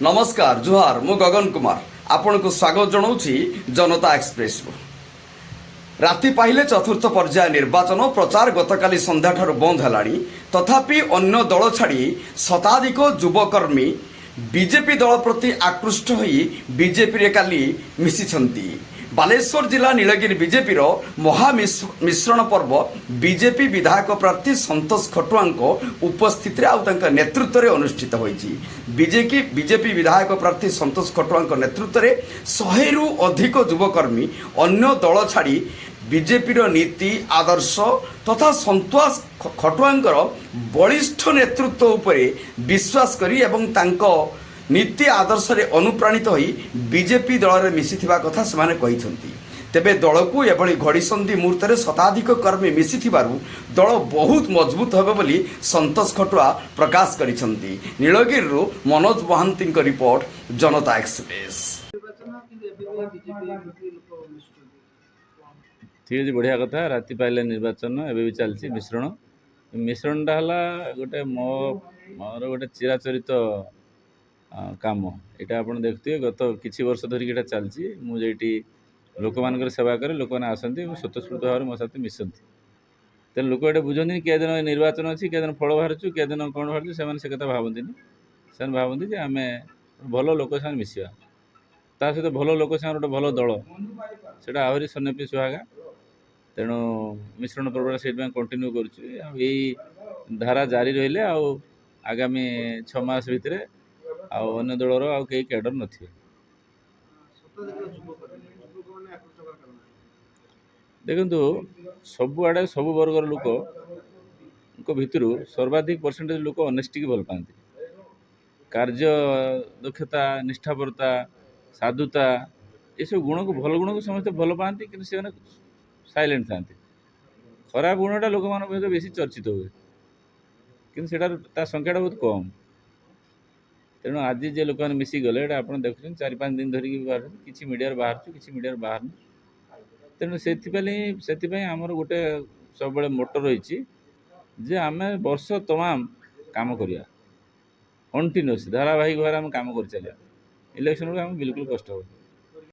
नमस्कार जुहार मु गगन कुमार आपण को स्वागत जनाऊँगी जनता एक्सप्रेस राति पाहिले चतुर्थ पर्याय निर्वाचन प्रचार गतकाली संध्या बंद है तथापि अन्य दल छाड़ी शताधिक युवकर्मी बीजेपी दल प्रति आकृष्ट हो बीजेपी काली मिशिछंती। बालेश्वर जिला नीलगिरी बीजेपी महामिश्रण पर्व बीजेपी विधायक प्रार्थी संतोष खटुआ उपस्थित नेतृत्व में अनुष्ठित होती। बीजेपी विधायक प्रार्थी संतोष खटुआ नेतृत्व में 100 रु अधिक युवकर्मी अन्य दल छाड़ी बीजेपी नीति आदर्श तथा संतोष खटुआ बलिष्ठ नेतृत्व उपरे विश्वास करी एवं तांको नीति आदर्श रे अनुप्राणित होई बीजेपी दल में मिशिथिबा कथा सेमाने कहिसंती। तेबे दल को एभली घड़ीसंधि मुहूर्त में शताधिक कर्मी मिशिथिबारु दल बहुत मजबूत होबे बोली संतोष खटुआ प्रकाश करिसंती। नीलगिरी मनोज महांती रिपोर्ट जनता एक्सप्रेस। ठीक है, बढ़िया कथा। राति पाइले निर्वाचन एवं भी चलती मिश्रण मिश्रणटा है गोटे मोर गोटे चिराचरित काम यहाँ आप देखते गत किसी वर्ष धरिक चलती मुझे लोक मान सेवा करे लोक मैंने आसती स्वतःस्फूर्त भाव मो साथ मिशंती। तेना लोक ये बुझे किए दिन निर्वाचन अच्छी किए दिन फल बाहर किए दिन कौन बाहर से कथा भावती से भावती आम भल लोक साथ मिसा ता सहित भल लोक सागर गोटे भल दल से आहरी सन्नपी सुहागा। तेणु मिश्रण पर्व से कंटिन्यू कर धारा जारी रहिले आगामी 6 मास भितर अन्य दलर आ कई कैडर न देखु सबुआड़े सब वर्गर लोक भितर सर्वाधिक परसेंटेज लोक ऑनेस्टी की भल पाती कार्य दक्षता निष्ठापरता साधुता ये सब गुण को भल गुण को समस्त भल पाती कि साइलेंट था खराब गुणटा लोक मान बेसी चर्चित हुए कि संख्याटा बहुत कम। तेणु आज जे लोक मैंने मिसिगले आप देखुं 4-5 दिन धरिकी बाहर कि मीडिया बाहर कि मीडिया बाहर तेणु से आमर गोटे सब मोटो रही जे आम वर्ष तमाम काम करिया कंटिन्यूअस धारावाहिक भाव में काम कर चलिया इलेक्शन को आम बिल्कुल कष्ट हो।